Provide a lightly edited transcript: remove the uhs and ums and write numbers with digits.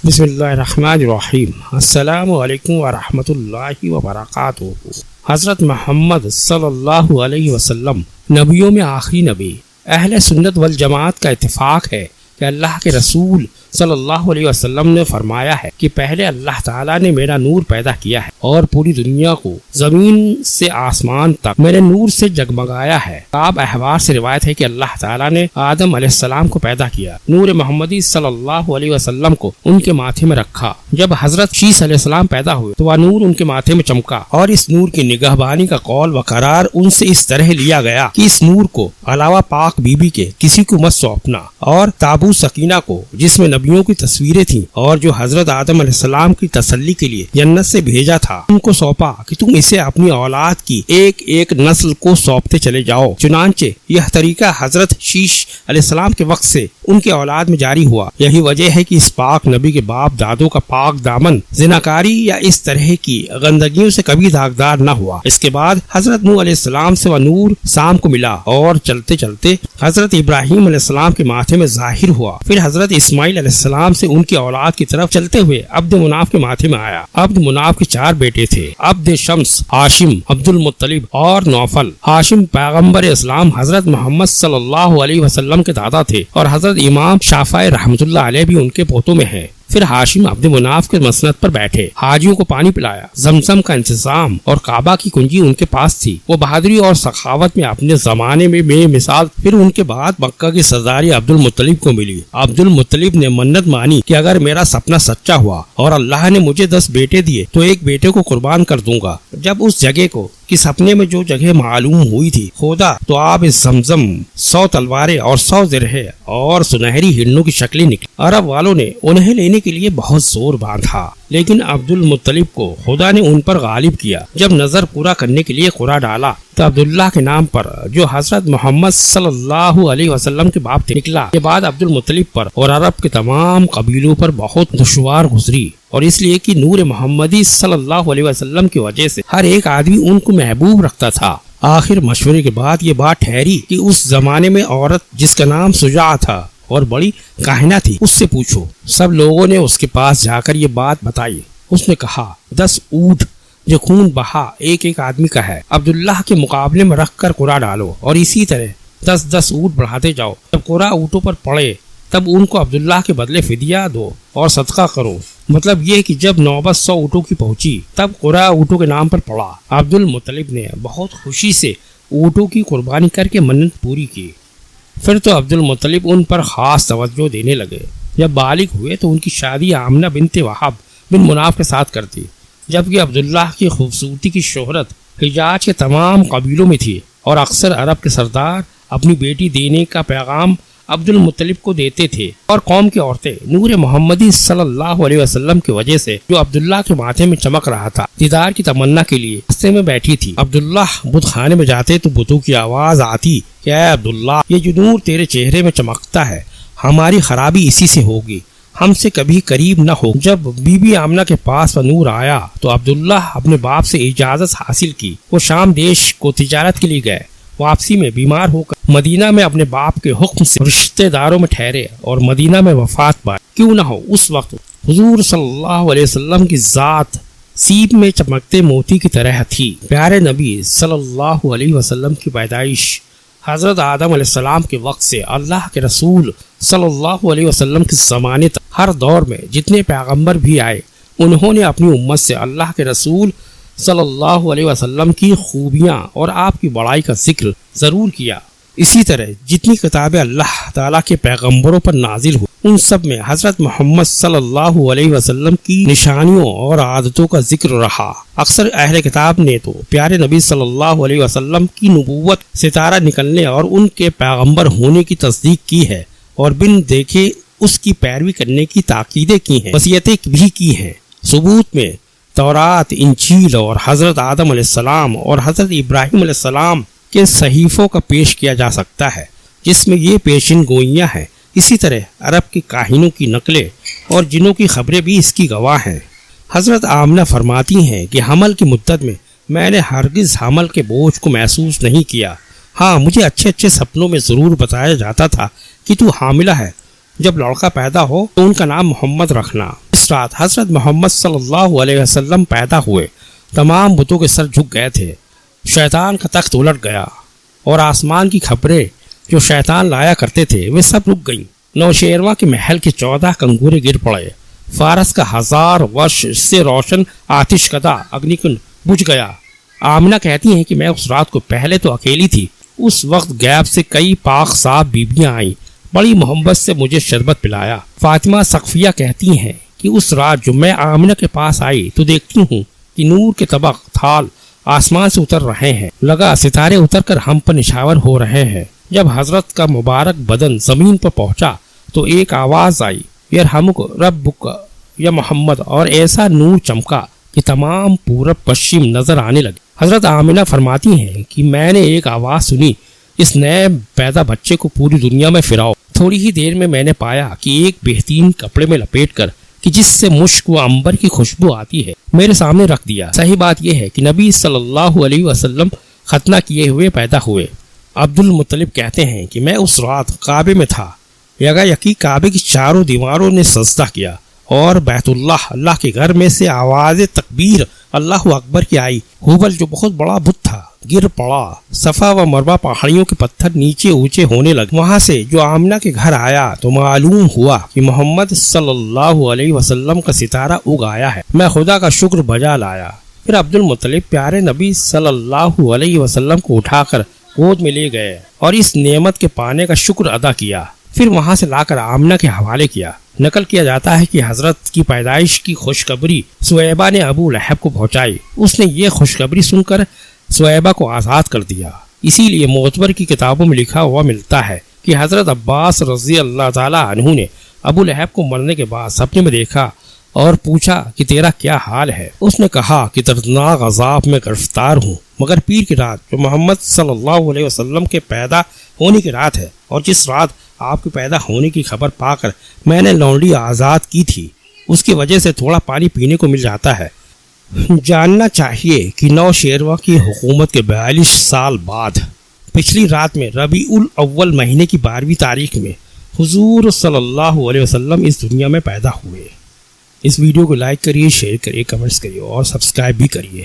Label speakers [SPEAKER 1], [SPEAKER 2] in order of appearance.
[SPEAKER 1] بسم اللہ الرحمن الرحیم۔ السلام علیکم ورحمۃ اللہ وبرکاتہ۔ حضرت محمد صلی اللہ علیہ وسلم نبیوں میں آخری نبی۔ اہل سنت والجماعت کا اتفاق ہے کہ اللہ کے رسول صلی اللہ علیہ وسلم نے فرمایا ہے کہ پہلے اللہ تعالیٰ نے میرا نور پیدا کیا ہے اور پوری دنیا کو زمین سے آسمان تک میرے نور سے جگمگایا ہے۔ کعب احبار سے روایت ہے کہ اللہ تعالیٰ نے آدم علیہ السلام کو پیدا کیا، نور محمدی صلی اللہ علیہ وسلم کو ان کے ماتھے میں رکھا۔ جب حضرت شیس علیہ السلام پیدا ہوئے تو وہ نور ان کے ماتھے میں چمکا، اور اس نور کی نگہبانی کا قول و قرار ان سے اس طرح لیا گیا کہ اس نور کو علاوہ پاک بی بی کے کسی کو مت سونپنا، اور تابوت سکینہ کو جس میں نبیوں کی تصویریں تھیں اور جو حضرت آدم علیہ السلام کی تسلی کے لیے جنت سے بھیجا تھا، ان کو سونپا کہ تم اسے اپنی اولاد کی ایک ایک نسل کو سونپتے چلے جاؤ۔ چنانچہ یہ طریقہ حضرت شیش علیہ السلام کے وقت سے ان کے اولاد میں جاری ہوا۔ یہی وجہ ہے کہ اس پاک نبی کے باپ دادوں کا پاک دامن زناکاری یا اس طرح کی گندگیوں سے کبھی داغدار نہ ہوا۔ اس کے بعد حضرت نوح علیہ السلام سے وہ نور سام کو ملا اور چلتے چلتے حضرت ابراہیم علیہ السلام کے ماتھے میں ظاہر ہوا، پھر حضرت اسماعیل علیہ السلام سے ان کی اولاد کی طرف چلتے ہوئے عبد مناف کے ماتھے میں آیا۔ عبد مناف کے 4 بیٹے تھے، عبد شمس، ہاشم، عبد المطلب اور نوفل۔ ہاشم پیغمبر اسلام حضرت محمد صلی اللہ علیہ وسلم کے دادا تھے، اور حضرت امام شافعی رحمۃ اللہ علیہ بھی ان کے پوتوں میں ہیں۔ پھر ہاشم عبد مناف کے مسند پر بیٹھے، حاجیوں کو پانی پلایا، زمزم کا انتظام اور کعبہ کی کنجی ان کے پاس تھی۔ وہ بہادری اور سخاوت میں اپنے زمانے میں بے مثال۔ پھر ان کے بعد مکہ کی سرداری عبد المطلب کو ملی۔ عبد المطلب نے منت مانی کہ اگر میرا سپنا سچا ہوا اور اللہ نے مجھے 10 بیٹے دیے تو ایک بیٹے کو قربان کر دوں گا۔ جب اس جگہ کو کہ سپنے میں جو جگہ معلوم ہوئی تھی خدا، تو آپ اس زمزم 100 تلواریں اور 100 زرہیں اور سنہری ہرنوں کی شکلیں نکلی۔ عرب والوں نے انہیں لینے کے لیے بہت زور باندھا، لیکن عبد المطلب کو خدا نے ان پر غالب کیا۔ جب نظر پورا کرنے کے لیے قرعہ ڈالا تو عبداللہ کے نام پر، جو حضرت محمد صلی اللہ علیہ وسلم کے باپ تھے، نکلا۔ کے بعد عبد المطلب پر اور عرب کے تمام قبیلوں پر بہت دشوار گزری، اور اس لیے کہ نور محمدی صلی اللہ علیہ وسلم کی وجہ سے ہر ایک آدمی ان کو محبوب رکھتا تھا۔ آخر مشورے کے بعد یہ بات ٹھہری کہ اس زمانے میں عورت جس کا نام شجاع تھا اور بڑی کاہنہ تھی، اس سے پوچھو۔ سب لوگوں نے اس کے پاس جا کر یہ بات بتائی۔ اس نے کہا 10 اونٹ جو خون بہا ایک ایک آدمی کا ہے، عبداللہ کے مقابلے میں رکھ کر قرعہ ڈالو، اور اسی طرح 10 اونٹ بڑھاتے جاؤ۔ جب قرعہ اونٹوں پر پڑے تب ان کو عبداللہ کے بدلے فدیہ دو اور صدقہ کرو۔ مطلب یہ کہ جب نوبت 100 اونٹوں کی پہنچی تب قرعہ اونٹوں کے نام پر پڑا۔ عبد المطلب نے بہت خوشی سے اونٹوں کی قربانی کر کے منت پوری کی۔ پھر تو عبد المطلب ان پر خاص توجہ دینے لگے۔ جب بالغ ہوئے تو ان کی شادی آمنہ بنت وہب بن مناف کے ساتھ کرتی، جبکہ عبداللہ کی خوبصورتی کی شہرت حجاز کے تمام قبیلوں میں تھی، اور اکثر عرب کے سردار اپنی بیٹی دینے کا پیغام عبد المطلب کو دیتے تھے، اور قوم کی عورتیں نور محمدی صلی اللہ علیہ وسلم کی وجہ سے جو عبداللہ کے ماتھے میں چمک رہا تھا، دیدار کی تمنا کے لیے راستے میں بیٹھی تھی۔ عبداللہ بت خانے میں جاتے تو بتوں کی آواز آتی کہ اے عبداللہ، یہ جو نور تیرے چہرے میں چمکتا ہے، ہماری خرابی اسی سے ہوگی، ہم سے کبھی قریب نہ ہو۔ جب بی بی آمنہ کے پاس وہ نور آیا تو عبداللہ اپنے باپ سے اجازت حاصل کی۔ وہ شام دیش کو تجارت کے لیے گئے۔ واپسی میں بیمار ہو کر مدینہ میں اپنے باپ کے حکم سے رشتہ داروں میں ٹھہرے، اور مدینہ میں وفات پائے۔ کیوں نہ ہو اس وقت حضور صلی اللہ علیہ وسلم کی ذات سیب میں چمکتے موتی کی طرح تھی۔ پیارے نبی صلی اللہ علیہ وسلم کی پیدائش حضرت آدم علیہ السلام کے وقت سے اللہ کے رسول صلی اللہ علیہ وسلم کے زمانے تک ہر دور میں جتنے پیغمبر بھی آئے، انہوں نے اپنی امت سے اللہ کے رسول صلی اللہ علیہ وسلم کی خوبیاں اور آپ کی بڑائی کا ذکر ضرور کیا۔ اسی طرح جتنی کتابیں اللہ تعالیٰ کے پیغمبروں پر نازل ہوئی، ان سب میں حضرت محمد صلی اللہ علیہ وسلم کی نشانیوں اور عادتوں کا ذکر رہا۔ اکثر اہل کتاب نے تو پیارے نبی صلی اللہ علیہ وسلم کی نبوت، ستارہ نکلنے اور ان کے پیغمبر ہونے کی تصدیق کی ہے، اور بن دیکھے اس کی پیروی کرنے کی تاکیدیں کی ہیں، وصیتیں بھی کی ہیں۔ ثبوت میں تورات، انجیل اور حضرت آدم علیہ السلام اور حضرت ابراہیم علیہ السلام کے صحیفوں کا پیش کیا جا سکتا ہے، جس میں یہ پیشن گوئیاں ہیں۔ اسی طرح عرب کے کاہنوں کی نقلیں اور جنوں کی خبریں بھی اس کی گواہ ہیں۔ حضرت آمنہ فرماتی ہیں کہ حمل کی مدت میں نے ہرگز حمل کے بوجھ کو محسوس نہیں کیا۔ ہاں، مجھے اچھے سپنوں میں ضرور بتایا جاتا تھا کہ تو حاملہ ہے، جب لڑکا پیدا ہو تو ان کا نام محمد رکھنا۔ اس اس رات حضرت محمد صلی اللہ علیہ وسلم پیدا ہوئے، تمام بتوں کے سر جھک گئے تھے، شیطان کا تخت الٹ گیا اور آسمان کی خبریں جو شیطان لایا کرتے تھے وہ سب رک گئیں۔ نوشیروان کے محل کے 14 کنگورے گر پڑے، فارس کا 1000 ورش سے روشن آتش کدہ اگنی کنڈ بجھ گیا۔ آمنہ کہتی ہیں کہ میں اس رات کو پہلے تو اکیلی تھی، اس وقت غیب سے کئی پاک صاف بیبیاں آئیں، بڑی محبت سے مجھے شربت پلایا۔ فاطمہ سقفیہ کہتی ہیں کہ اس رات جو میں آمنہ کے پاس آئی تو دیکھتی ہوں کہ نور کے طبق تھال آسمان سے اتر رہے ہیں، لگا ستارے اتر کر ہم پر نشاور ہو رہے ہیں۔ جب حضرت کا مبارک بدن زمین پر پہنچا تو ایک آواز آئی، یرحمک ربک یا محمد، اور ایسا نور چمکا کہ تمام پورب پشچم نظر آنے لگے۔ حضرت آمنہ فرماتی ہیں کہ میں نے ایک آواز سنی، اس نئے پیدا بچے کو پوری دنیا میں پھراؤ۔ تھوڑی ہی دیر میں نے پایا کہ ایک بہترین کپڑے میں لپیٹ کر کہ جس سے مشک و عنبر کی خوشبو آتی ہے میرے سامنے رکھ دیا۔ صحیح بات یہ ہے کہ نبی صلی اللہ علیہ وسلم ختنہ کیے ہوئے پیدا ہوئے۔ عبد المطلب کہتے ہیں کہ میں اس رات کعبے میں تھا، یکا کعبے کی چاروں دیواروں نے سجدہ کیا اور بیت اللہ کے گھر میں سے آواز تکبیر اللہ اکبر کی آئی۔ ہوبل جو بہت بڑا بت تھا گر پڑا، صفا و مروہ پہاڑیوں کے پتھر نیچے اونچے ہونے لگے۔ وہاں سے جو آمنہ کے گھر آیا تو معلوم ہوا کہ محمد صلی اللہ علیہ وسلم کا ستارہ اگ آیا ہے۔ میں خدا کا شکر بجا لایا۔ پھر عبد المطلب پیارے نبی صلی اللہ علیہ وسلم کو اٹھا کر گود میں لے گئے اور اس نعمت کے پانے کا شکر ادا کیا۔ پھر وہاں سے لا کر آمنہ کے حوالے کیا۔ نقل کیا جاتا ہے کہ حضرت کی پیدائش کی خوشخبری سویبہ نے ابو لہب کو پہنچائی۔ اس نے یہ خوشخبری سن کر سویبہ کو آزاد کر دیا۔ اسی لیے معتبر کی کتابوں میں لکھا ہوا ملتا ہے کہ حضرت عباس رضی اللہ تعالی عنہ نے ابو لہب کو مرنے کے بعد سپنے میں دیکھا اور پوچھا کہ تیرا کیا حال ہے؟ اس نے کہا کہ دردناک عذاب میں گرفتار ہوں، مگر پیر کی رات جو محمد صلی اللہ علیہ وسلم کے پیدا ہونے کی رات ہے اور جس رات آپ کے پیدا ہونے کی خبر پا کر میں نے لونڈی آزاد کی تھی، اس کی وجہ سے تھوڑا پانی پینے کو مل جاتا ہے۔ جاننا چاہیے کہ نوشیروان کی حکومت کے 42 سال بعد پچھلی رات میں ربیع الاول مہینے کی 12ویں تاریخ میں حضور صلی اللہ علیہ وسلم اس دنیا میں پیدا ہوئے۔ اس ویڈیو کو لائک کریے، شیئر کریے، کمنٹس کریے اور سبسکرائب بھی کریے۔